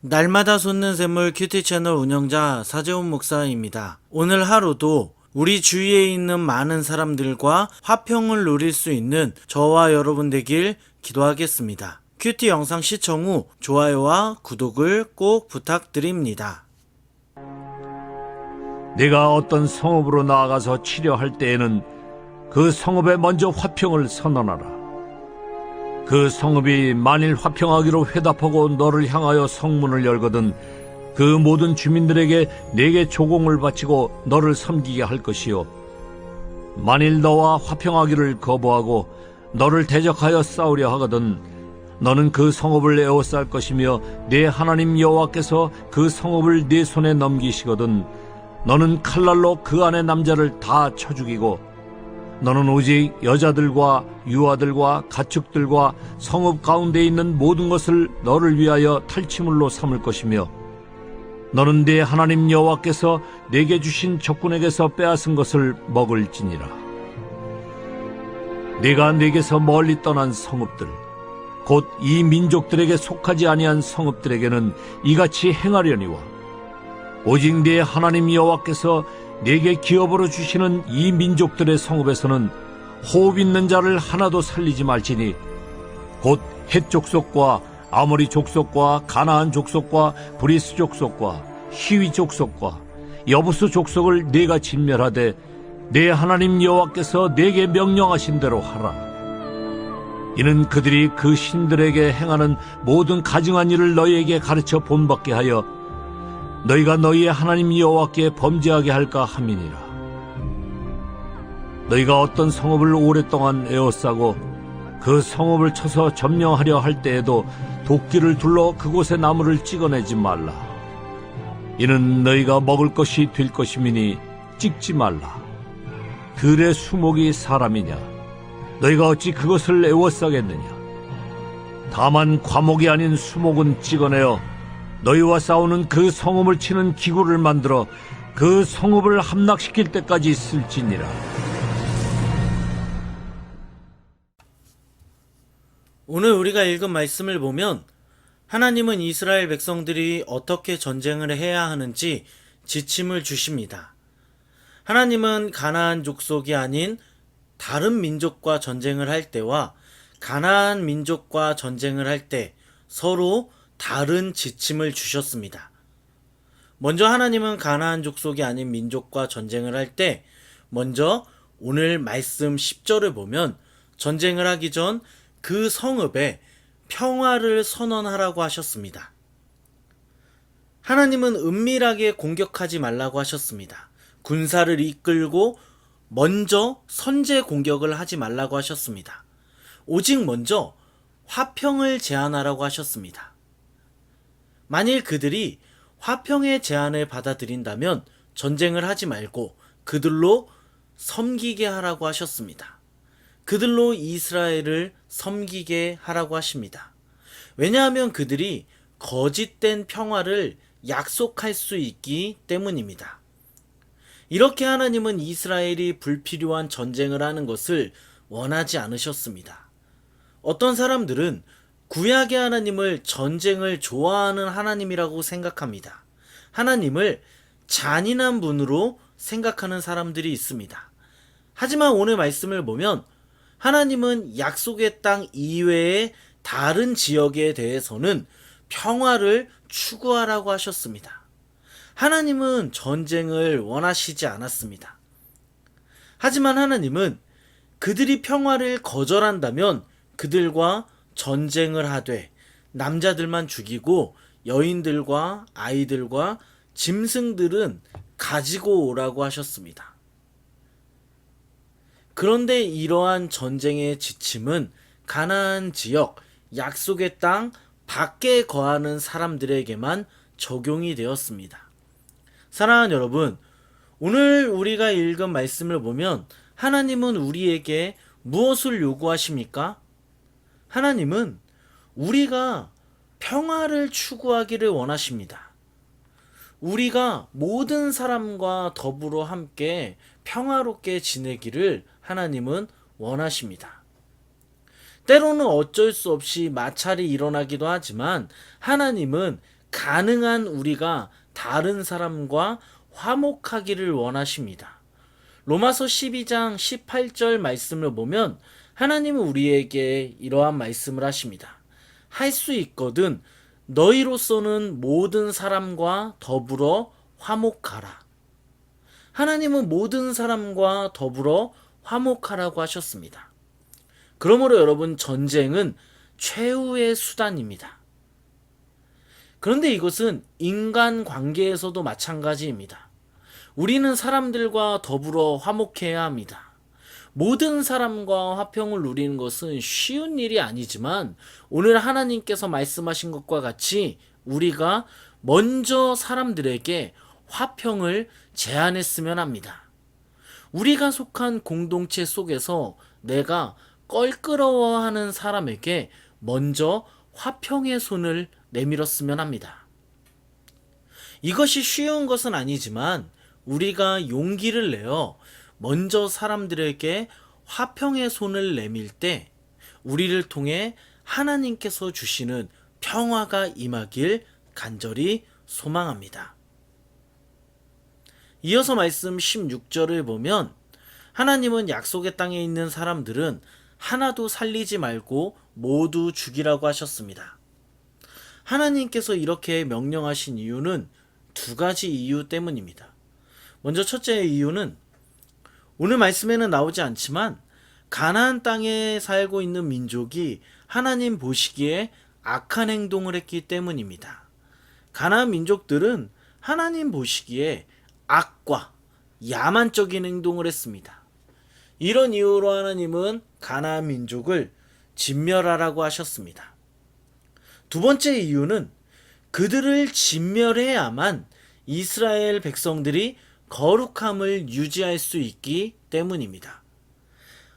날마다 솟는 샘물 큐티 채널 운영자 사재훈 목사입니다. 오늘 하루도 우리 주위에 있는 많은 사람들과 화평을 누릴 수 있는 저와 여러분 되길 기도하겠습니다. 큐티 영상 시청 후 좋아요와 구독을 꼭 부탁드립니다. 네가 어떤 성읍으로 나아가서 치료할 때에는 그 성읍에 먼저 화평을 선언하라. 그 성읍이 만일 화평하기로 회답하고 너를 향하여 성문을 열거든 그 모든 주민들에게 네게 조공을 바치고 너를 섬기게 할 것이요, 만일 너와 화평하기를 거부하고 너를 대적하여 싸우려 하거든 너는 그 성읍을 에워쌀 것이며 네 하나님 여호와께서 그 성읍을 네 손에 넘기시거든 너는 칼날로 그 안의 남자를 다 쳐 죽이고 너는 오직 여자들과 유아들과 가축들과 성읍 가운데 있는 모든 것을 너를 위하여 탈취물로 삼을 것이며 너는 네 하나님 여호와께서 네게 주신 적군에게서 빼앗은 것을 먹을지니라. 네가 네게서 멀리 떠난 성읍들 곧 이 민족들에게 속하지 아니한 성읍들에게는 이같이 행하려니와 오직 네 하나님 여호와께서 네게 기업으로 주시는 이 민족들의 성읍에서는 호흡 있는 자를 하나도 살리지 말지니 곧 헷 족속과 아모리 족속과 가나안 족속과 브리스 족속과 히위 족속과 여부스 족속을 네가 진멸하되 네 하나님 여호와께서 네게 명령하신 대로 하라. 이는 그들이 그 신들에게 행하는 모든 가증한 일을 너희에게 가르쳐 본받게 하여 너희가 너희의 하나님 여호와께 범죄하게 할까 함이니라. 너희가 어떤 성읍을 오랫동안 에워싸고 그 성읍을 쳐서 점령하려 할 때에도 도끼를 둘러 그곳의 나무를 찍어내지 말라. 이는 너희가 먹을 것이 될 것임이니 찍지 말라. 들의 수목이 사람이냐? 너희가 어찌 그것을 에워싸겠느냐? 다만 과목이 아닌 수목은 찍어내어 너희와 싸우는 그 성읍을 치는 기구를 만들어 그 성읍을 함락시킬 때까지 쓸지니라. 오늘 우리가 읽은 말씀을 보면 하나님은 이스라엘 백성들이 어떻게 전쟁을 해야 하는지 지침을 주십니다. 하나님은 가나안 족속이 아닌 다른 민족과 전쟁을 할 때와 가나안 민족과 전쟁을 할 때 서로 다른 지침을 주셨습니다. 먼저 하나님은 가나안 족속이 아닌 민족과 전쟁을 할 때 먼저 오늘 말씀 10절을 보면 전쟁을 하기 전 그 성읍에 평화를 선언하라고 하셨습니다. 하나님은 은밀하게 공격하지 말라고 하셨습니다. 군사를 이끌고 먼저 선제 공격을 하지 말라고 하셨습니다. 오직 먼저 화평을 제안하라고 하셨습니다. 만일 그들이 화평의 제안을 받아들인다면 전쟁을 하지 말고 그들로 섬기게 하라고 하셨습니다. 그들로 이스라엘을 섬기게 하라고 하십니다. 왜냐하면 그들이 거짓된 평화를 약속할 수 있기 때문입니다. 이렇게 하나님은 이스라엘이 불필요한 전쟁을 하는 것을 원하지 않으셨습니다. 어떤 사람들은 구약의 하나님을 전쟁을 좋아하는 하나님이라고 생각합니다. 하나님을 잔인한 분으로 생각하는 사람들이 있습니다. 하지만 오늘 말씀을 보면 하나님은 약속의 땅 이외의 다른 지역에 대해서는 평화를 추구하라고 하셨습니다. 하나님은 전쟁을 원하시지 않았습니다. 하지만 하나님은 그들이 평화를 거절한다면 그들과 전쟁을 하되 남자들만 죽이고 여인들과 아이들과 짐승들은 가지고 오라고 하셨습니다. 그런데 이러한 전쟁의 지침은 가나안 지역 약속의 땅 밖에 거하는 사람들에게만 적용이 되었습니다. 사랑하는 여러분, 오늘 우리가 읽은 말씀을 보면 하나님은 우리에게 무엇을 요구하십니까? 하나님은 우리가 평화를 추구하기를 원하십니다. 우리가 모든 사람과 더불어 함께 평화롭게 지내기를 하나님은 원하십니다. 때로는 어쩔 수 없이 마찰이 일어나기도 하지만 하나님은 가능한 우리가 다른 사람과 화목하기를 원하십니다. 로마서 12장 18절 말씀을 보면 하나님은 우리에게 이러한 말씀을 하십니다. 할 수 있거든 너희로서는 모든 사람과 더불어 화목하라. 하나님은 모든 사람과 더불어 화목하라고 하셨습니다. 그러므로 여러분, 전쟁은 최후의 수단입니다. 그런데 이것은 인간 관계에서도 마찬가지입니다. 우리는 사람들과 더불어 화목해야 합니다. 모든 사람과 화평을 누리는 것은 쉬운 일이 아니지만 오늘 하나님께서 말씀하신 것과 같이 우리가 먼저 사람들에게 화평을 제안했으면 합니다. 우리가 속한 공동체 속에서 내가 껄끄러워하는 사람에게 먼저 화평의 손을 내밀었으면 합니다. 이것이 쉬운 것은 아니지만 우리가 용기를 내어 먼저 사람들에게 화평의 손을 내밀 때 우리를 통해 하나님께서 주시는 평화가 임하길 간절히 소망합니다. 이어서 말씀 16절을 보면 하나님은 약속의 땅에 있는 사람들은 하나도 살리지 말고 모두 죽이라고 하셨습니다. 하나님께서 이렇게 명령하신 이유는 두 가지 이유 때문입니다. 먼저 첫째 이유는 오늘 말씀에는 나오지 않지만 가나안 땅에 살고 있는 민족이 하나님 보시기에 악한 행동을 했기 때문입니다. 가나안 민족들은 하나님 보시기에 악과 야만적인 행동을 했습니다. 이런 이유로 하나님은 가나안 민족을 진멸하라고 하셨습니다. 두 번째 이유는 그들을 진멸해야만 이스라엘 백성들이 거룩함을 유지할 수 있기 때문입니다.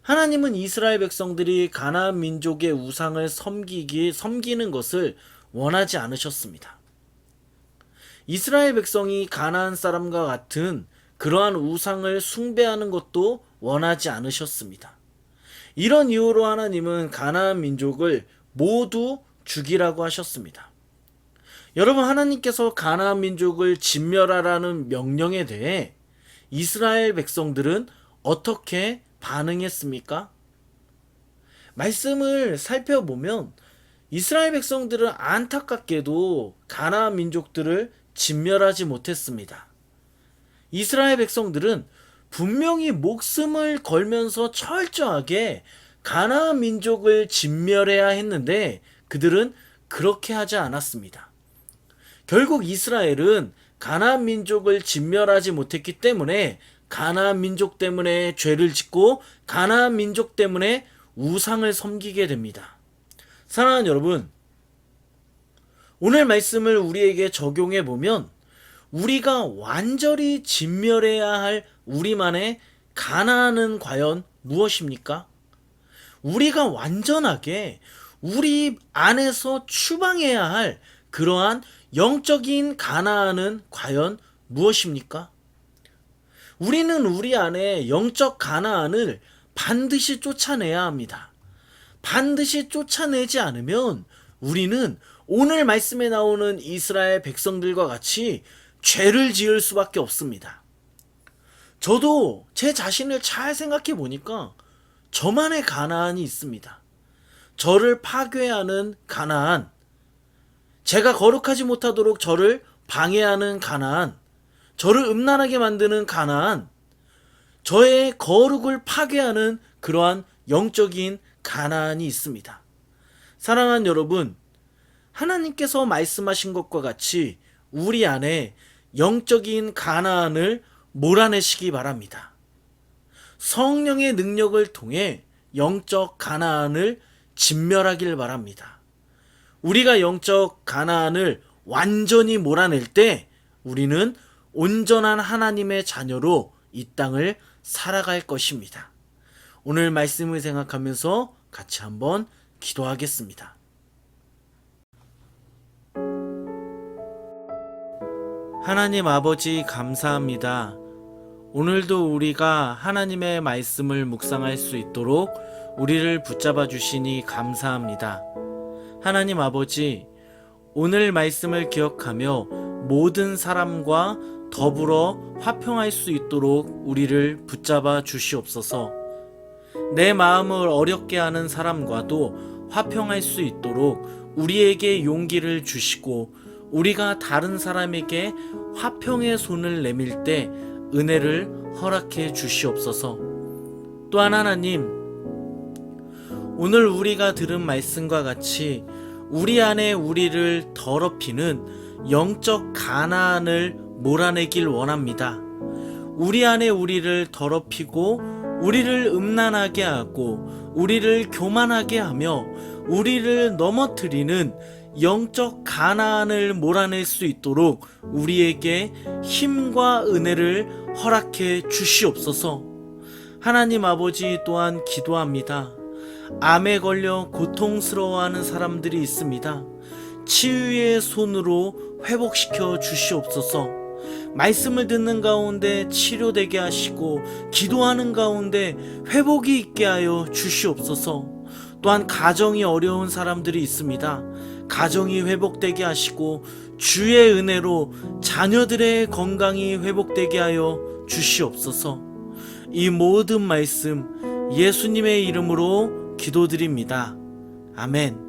하나님은 이스라엘 백성들이 가나안 민족의 우상을 섬기는 것을 원하지 않으셨습니다. 이스라엘 백성이 가나안 사람과 같은 그러한 우상을 숭배하는 것도 원하지 않으셨습니다. 이런 이유로 하나님은 가나안 민족을 모두 죽이라고 하셨습니다. 여러분, 하나님께서 가나안 민족을 진멸하라는 명령에 대해 이스라엘 백성들은 어떻게 반응했습니까? 말씀을 살펴보면 이스라엘 백성들은 안타깝게도 가나안 민족들을 진멸하지 못했습니다. 이스라엘 백성들은 분명히 목숨을 걸면서 철저하게 가나안 민족을 진멸해야 했는데 그들은 그렇게 하지 않았습니다. 결국 이스라엘은 가나안 민족을 진멸하지 못했기 때문에 가나안 민족 때문에 죄를 짓고 가나안 민족 때문에 우상을 섬기게 됩니다. 사랑하는 여러분, 오늘 말씀을 우리에게 적용해 보면 우리가 완전히 진멸해야 할 우리만의 가나안은 과연 무엇입니까? 우리가 완전하게 우리 안에서 추방해야 할 그러한 영적인 가나안은 과연 무엇입니까? 우리는 우리 안에 영적 가나안을 반드시 쫓아내야 합니다. 반드시 쫓아내지 않으면 우리는 오늘 말씀에 나오는 이스라엘 백성들과 같이 죄를 지을 수밖에 없습니다. 저도 제 자신을 잘 생각해 보니까 저만의 가나안이 있습니다. 저를 파괴하는 가나안, 제가 거룩하지 못하도록 저를 방해하는 가나안, 저를 음란하게 만드는 가나안, 저의 거룩을 파괴하는 그러한 영적인 가나안이 있습니다. 사랑하는 여러분, 하나님께서 말씀하신 것과 같이 우리 안에 영적인 가나안을 몰아내시기 바랍니다. 성령의 능력을 통해 영적 가나안을 진멸하길 바랍니다. 우리가 영적 가나안을 완전히 몰아낼 때 우리는 온전한 하나님의 자녀로 이 땅을 살아갈 것입니다. 오늘 말씀을 생각하면서 같이 한번 기도하겠습니다. 하나님 아버지, 감사합니다. 오늘도 우리가 하나님의 말씀을 묵상할 수 있도록 우리를 붙잡아 주시니 감사합니다. 하나님 아버지, 오늘 말씀을 기억하며 모든 사람과 더불어 화평할 수 있도록 우리를 붙잡아 주시옵소서. 내 마음을 어렵게 하는 사람과도 화평할 수 있도록 우리에게 용기를 주시고 우리가 다른 사람에게 화평의 손을 내밀 때 은혜를 허락해 주시옵소서. 또한 하나님, 오늘 우리가 들은 말씀과 같이 우리 안에 우리를 더럽히는 영적 가난을 몰아내길 원합니다. 우리 안에 우리를 더럽히고 우리를 음란하게 하고 우리를 교만하게 하며 우리를 넘어뜨리는 영적 가난을 몰아낼 수 있도록 우리에게 힘과 은혜를 허락해 주시옵소서. 하나님 아버지, 또한 기도합니다. 암에 걸려 고통스러워하는 사람들이 있습니다. 치유의 손으로 회복시켜 주시옵소서. 말씀을 듣는 가운데 치료되게 하시고 기도하는 가운데 회복이 있게 하여 주시옵소서. 또한 가정이 어려운 사람들이 있습니다. 가정이 회복되게 하시고 주의 은혜로 자녀들의 건강이 회복되게 하여 주시옵소서. 이 모든 말씀 예수님의 이름으로 기도드립니다. 아멘.